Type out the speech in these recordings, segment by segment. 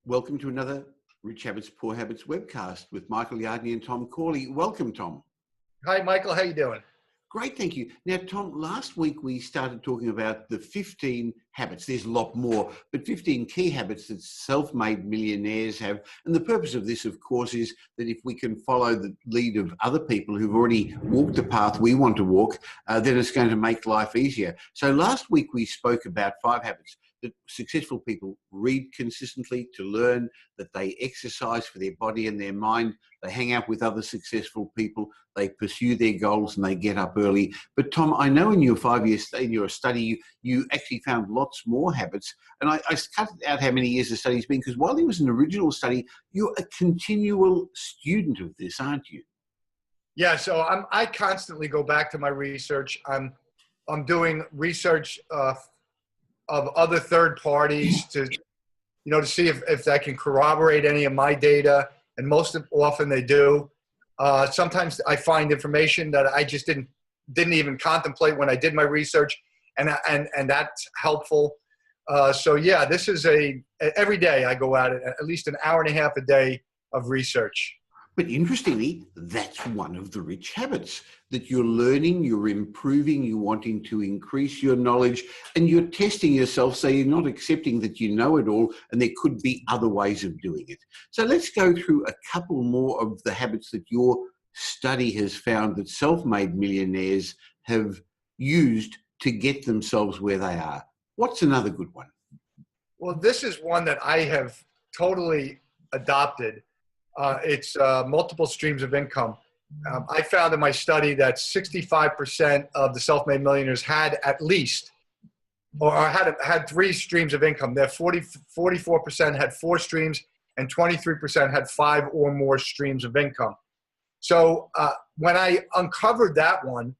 Welcome to another Rich Habits, Poor Habits webcast with Michael Yardney and Tom Corley. Welcome, Tom. Hi, Michael. How you doing? Great, thank you. Now, Tom, last week we started talking about the 15 habits. There's a lot more, but 15 key habits that self-made millionaires have. And the purpose of this, of course, is that if we can follow the lead of other people who've already walked the path we want to walk, then it's going to make life easier. So last week we spoke about 5 habits that successful people read consistently to learn, that they exercise for their body and their mind, they hang out with other successful people, they pursue their goals, and they get up early. But Tom, I know in your 5-year study, in your study, you actually found lots more habits. And I cut out how many years the study's been, because while it was an original study, you're a continual student of this, aren't you? Yeah, so I constantly go back to my research. I'm doing research of other third parties to see if I can corroborate any of my data, and most often they do. Sometimes I find information that I just didn't even contemplate when I did my research, and that's helpful. So yeah, this is every day I go at it, at least an hour and a half a day of research. But interestingly, that's one of the rich habits, that you're learning, you're improving, you're wanting to increase your knowledge, and you're testing yourself, so you're not accepting that you know it all and there could be other ways of doing it. So let's go through a couple more of the habits that your study has found that self-made millionaires have used to get themselves where they are. What's another good one? Well, this is one that I have totally adopted. It's multiple streams of income. I found in my study that 65% of the self-made millionaires had at least, or had 3 streams of income. There 44% had 4 streams, and 23% had 5 or more streams of income. So when I uncovered that one,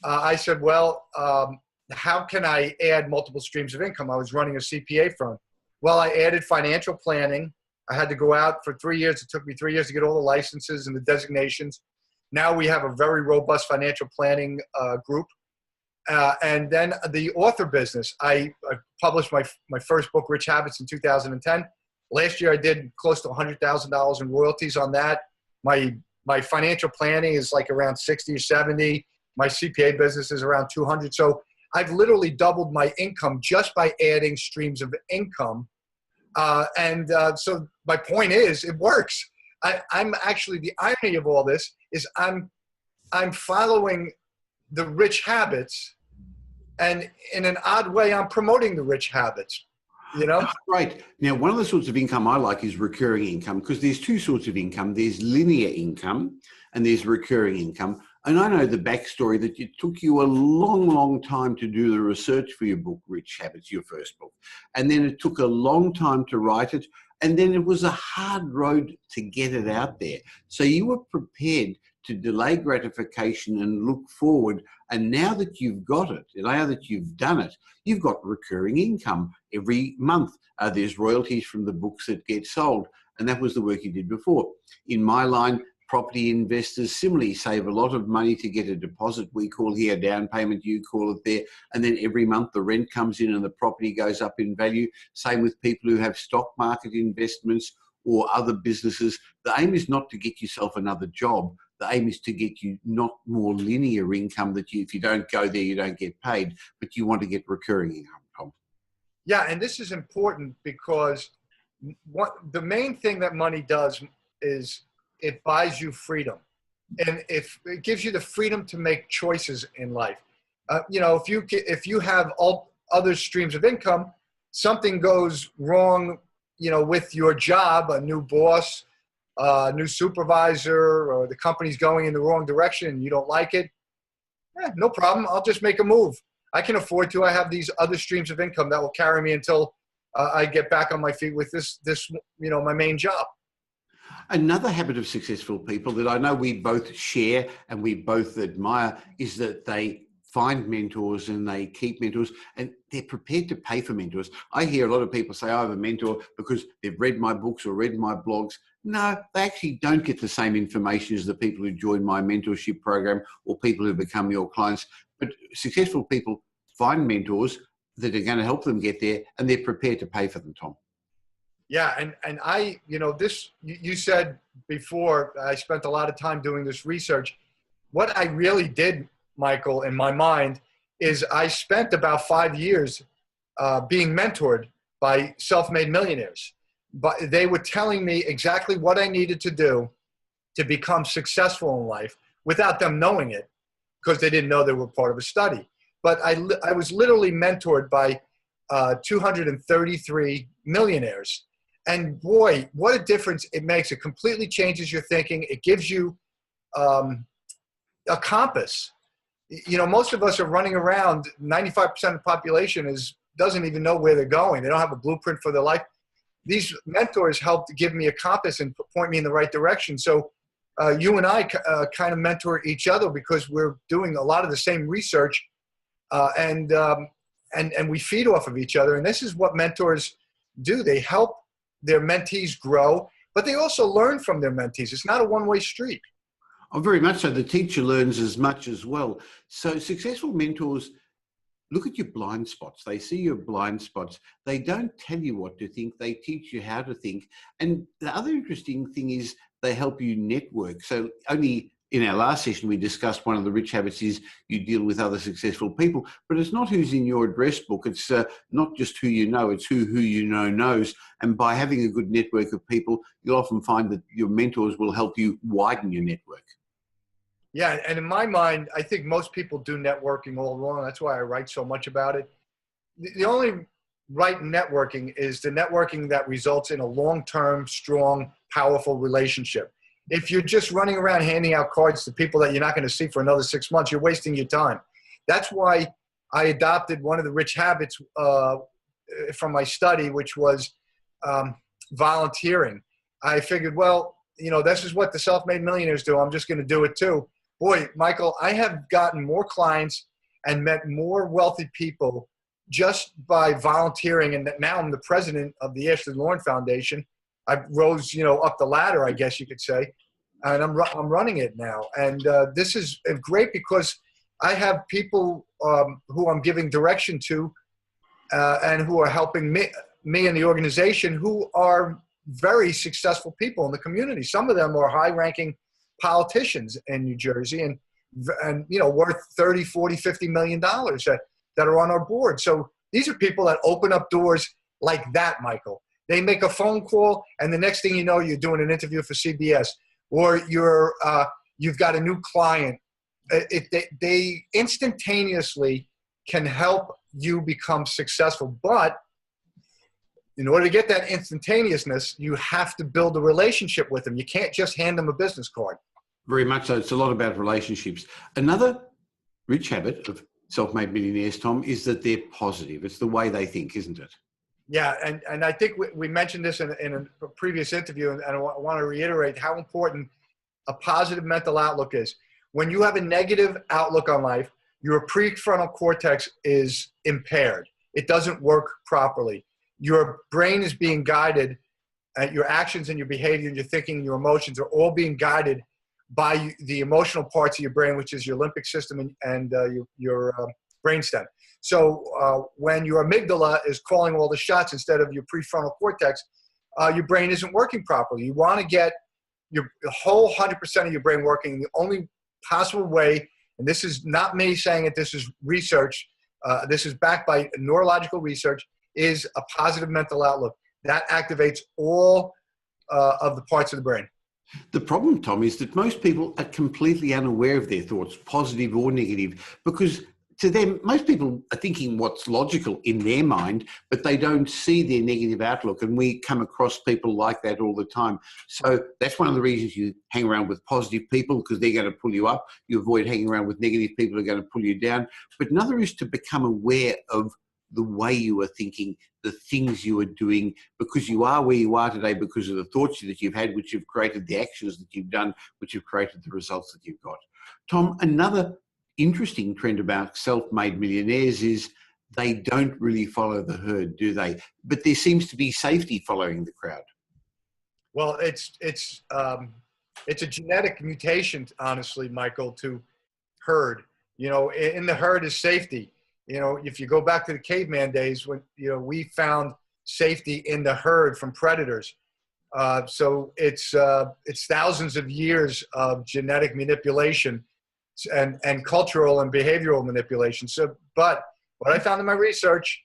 I said, well, how can I add multiple streams of income? I was running a CPA firm. Well, I added financial planning. I had to go out for 3 years. It took me 3 years to get all the licenses and the designations. Now we have a very robust financial planning group. And then the author business. I published my first book, Rich Habits, in 2010. Last year I did close to $100,000 in royalties on that. My financial planning is like around 60 or 70. My CPA business is around 200. So I've literally doubled my income just by adding streams of income. So my point is, it works. I'm actually, the irony of all this is I'm following the rich habits, and in an odd way, I'm promoting the rich habits, Right. Now, one of the sorts of income I like is recurring income, because there's 2 sorts of income. There's linear income and there's recurring income. And I know the backstory that it took you a long, long time to do the research for your book, Rich Habits, your first book. And then it took a long time to write it. And then it was a hard road to get it out there. So you were prepared to delay gratification and look forward. And now that you've got it, now that you've done it, you've got recurring income every month. There's royalties from the books that get sold. And that was the work you did before. In my line, property investors similarly save a lot of money to get a deposit, we call here a down payment, you call it there, and then every month the rent comes in and the property goes up in value. Same with people who have stock market investments or other businesses. The aim is not to get yourself another job. The aim is to get you not more linear income that if you don't go there, you don't get paid, but you want to get recurring income, Tom. Yeah, and this is important because the main thing that money does is it buys you freedom, and if it gives you the freedom to make choices in life. If you have all other streams of income, something goes wrong, with your job, a new boss, a new supervisor, or the company's going in the wrong direction and you don't like it, no problem. I'll just make a move. I can afford to. I have these other streams of income that will carry me until I get back on my feet with this, my main job. Another habit of successful people that I know we both share and we both admire is that they find mentors and they keep mentors, and they're prepared to pay for mentors. I hear a lot of people say, I have a mentor because they've read my books or read my blogs. No, they actually don't get the same information as the people who join my mentorship program or people who become your clients. But successful people find mentors that are going to help them get there, and they're prepared to pay for them, Tom. Yeah, and I, this you said before. I spent a lot of time doing this research. What I really did, Michael, in my mind, is I spent about 5 years being mentored by self-made millionaires. But they were telling me exactly what I needed to do to become successful in life without them knowing it, because they didn't know they were part of a study. But I was literally mentored by 233 millionaires. And boy, what a difference it makes. It completely changes your thinking. It gives you a compass. Most of us are running around. 95% of the population doesn't even know where they're going. They don't have a blueprint for their life. These mentors helped give me a compass and point me in the right direction. So you and I kind of mentor each other because we're doing a lot of the same research, and we feed off of each other. And this is what mentors do. They help their mentees grow, but they also learn from their mentees. It's not a one-way street. Oh, very much so. The teacher learns as much as well. So successful mentors look at your blind spots. They see your blind spots. They don't tell you what to think. They teach you how to think. And the other interesting thing is they help you network. So only in our last session, we discussed one of the rich habits is you deal with other successful people, but it's not who's in your address book. It's not just who you know, it's who you know knows. And by having a good network of people, you'll often find that your mentors will help you widen your network. Yeah, and in my mind, I think most people do networking all wrong. That's why I write so much about it. The only right networking is the networking that results in a long-term, strong, powerful relationship. If you're just running around handing out cards to people that you're not going to see for another 6 months, you're wasting your time. That's why I adopted one of the rich habits from my study, which was volunteering. I figured, well, this is what the self-made millionaires do. I'm just going to do it too. Boy, Michael, I have gotten more clients and met more wealthy people just by volunteering. And now I'm the president of the Ashley Lauren Foundation. I rose, up the ladder, I guess you could say, and I'm running it now. And this is great because I have people who I'm giving direction to and who are helping me and the organization who are very successful people in the community. Some of them are high-ranking politicians in New Jersey and worth 30, 40, 50 million dollars that are on our board. So these are people that open up doors like that, Michael. They make a phone call, and the next thing you know, you're doing an interview for CBS, or you've got a new client. They instantaneously can help you become successful. But in order to get that instantaneousness, you have to build a relationship with them. You can't just hand them a business card. Very much so. It's a lot about relationships. Another rich habit of self-made millionaires, Tom, is that they're positive. It's the way they think, isn't it? Yeah, and I think we mentioned this in a previous interview, and I want to reiterate how important a positive mental outlook is. When you have a negative outlook on life, your prefrontal cortex is impaired. It doesn't work properly. Your brain is being guided, your actions and your behavior and your thinking and your emotions are all being guided by the emotional parts of your brain, which is your limbic system and your brainstem. So when your amygdala is calling all the shots instead of your prefrontal cortex, your brain isn't working properly. You want to get your whole 100% of your brain working. The only possible way, and this is not me saying it, this is research, this is backed by neurological research, is a positive mental outlook. That activates all of the parts of the brain. The problem, Tom, is that most people are completely unaware of their thoughts, positive or negative, because to them, most people are thinking what's logical in their mind, but they don't see their negative outlook. And we come across people like that all the time. So that's one of the reasons you hang around with positive people, because they're going to pull you up. You avoid hanging around with negative people who are going to pull you down. But another is to become aware of the way you are thinking, the things you are doing, because you are where you are today because of the thoughts that you've had, which have created the actions that you've done, which have created the results that you've got. Tom, another interesting trend about self-made millionaires is they don't really follow the herd, do they? But there seems to be safety following the crowd. Well, it's a genetic mutation, honestly, Michael, to herd. In the herd is safety. If you go back to the caveman days when, we found safety in the herd from predators. So it's thousands of years of genetic manipulation and cultural and behavioral manipulation. So, but what I found in my research,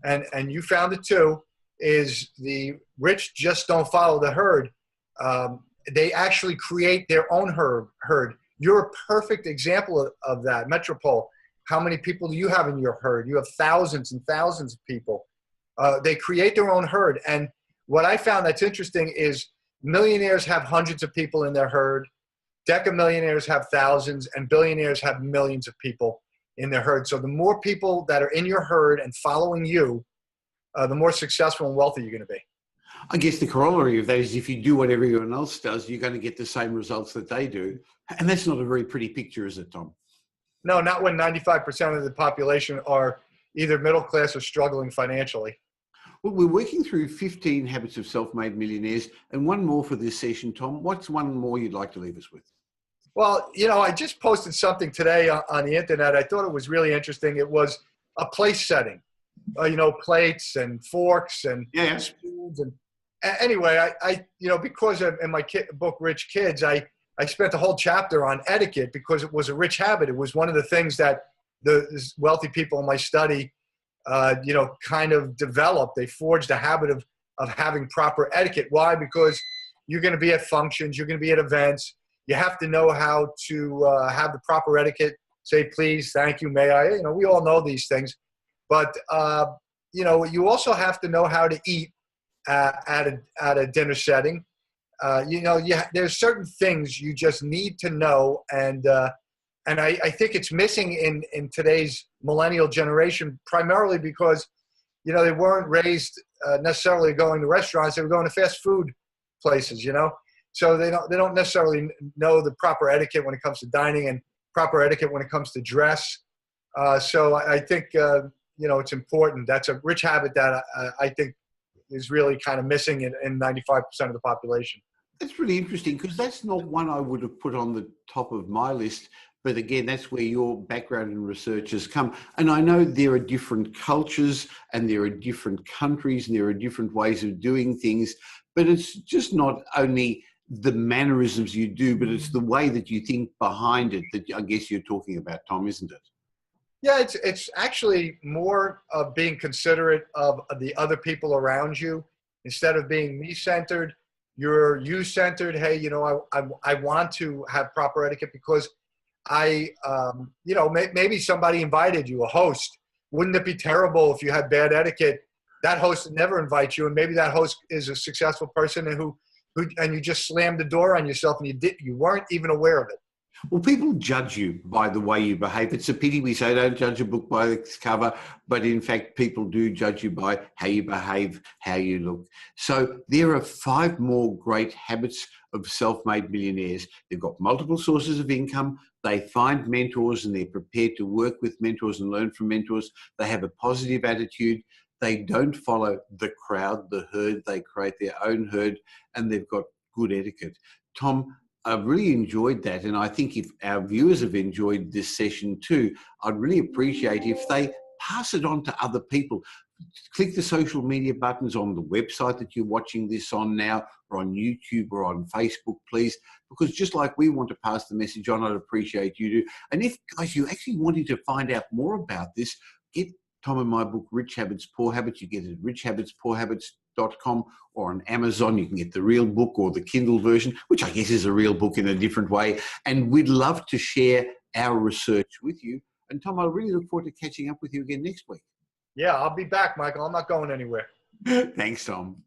and you found it too, is the rich just don't follow the herd. They actually create their own herd. You're a perfect example of that. Metropole, how many people do you have in your herd? You have thousands and thousands of people. They create their own herd. And what I found that's interesting is millionaires have hundreds of people in their herd. Decamillionaires have thousands, and billionaires have millions of people in their herd. So the more people that are in your herd and following you, the more successful and wealthy you're going to be. I guess the corollary of that is if you do what everyone else does, you're going to get the same results that they do. And that's not a very pretty picture, is it, Tom? No, not when 95% of the population are either middle class or struggling financially. Well, we're working through 15 habits of self-made millionaires, and one more for this session, Tom. What's one more you'd like to leave us with? Well, you know, I just posted something today on the internet. I thought it was really interesting. It was a place setting, you know, plates and forks and spoons. And anyway, I you know, because in my book, Rich Kids, I spent a whole chapter on etiquette because it was a rich habit. It was one of the things that the wealthy people in my study, you know, kind of developed. They forged a habit of having proper etiquette. Why? Because you're going to be at functions, you're going to be at events. You have to know how to have the proper etiquette. Say please, thank you, may I. You know, we all know these things, but you know, you also have to know how to eat at a dinner setting. You know, there's certain things you just need to know, and I think it's missing in today's millennial generation, primarily because, you know, they weren't raised necessarily going to restaurants. They were going to fast food places, you know. So they don't necessarily know the proper etiquette when it comes to dining and proper etiquette when it comes to dress. So I think, you know, it's important. That's a rich habit that I think is really kind of missing in 95% of the population. That's really interesting because that's not one I would have put on the top of my list. But again, that's where your background in research has come. And I know there are different cultures and there are different countries and there are different ways of doing things. But it's just not only the mannerisms you do, but it's the way that you think behind it that I guess you're talking about, Tom, isn't it? Yeah, it's actually more of being considerate of the other people around you. Instead of being me-centered, you're you-centered. Hey, you know, I want to have proper etiquette because you know, maybe somebody invited you, a host. Wouldn't it be terrible if you had bad etiquette? That host would never invite you, and maybe that host is a successful person and you just slammed the door on yourself and you weren't even aware of it. Well, people judge you by the way you behave. It's a pity we say don't judge a book by its cover, but in fact, people do judge you by how you behave, how you look. So there are 5 more great habits of self-made millionaires. They've got multiple sources of income. They find mentors and they're prepared to work with mentors and learn from mentors. They have a positive attitude. They don't follow the crowd, the herd. They create their own herd, and they've got good etiquette. Tom, I've really enjoyed that, and I think if our viewers have enjoyed this session too, I'd really appreciate if they pass it on to other people. Click the social media buttons on the website that you're watching this on now, or on YouTube or on Facebook, please, because just like we want to pass the message on, I'd appreciate you do. And if, guys, you actually wanted to find out more about this, get Tom and my book, Rich Habits, Poor Habits. You get it at richhabitspoorhabits.com, or on Amazon. You can get the real book or the Kindle version, which I guess is a real book in a different way. And we'd love to share our research with you. And Tom, I really look forward to catching up with you again next week. Yeah, I'll be back, Michael. I'm not going anywhere. Thanks, Tom.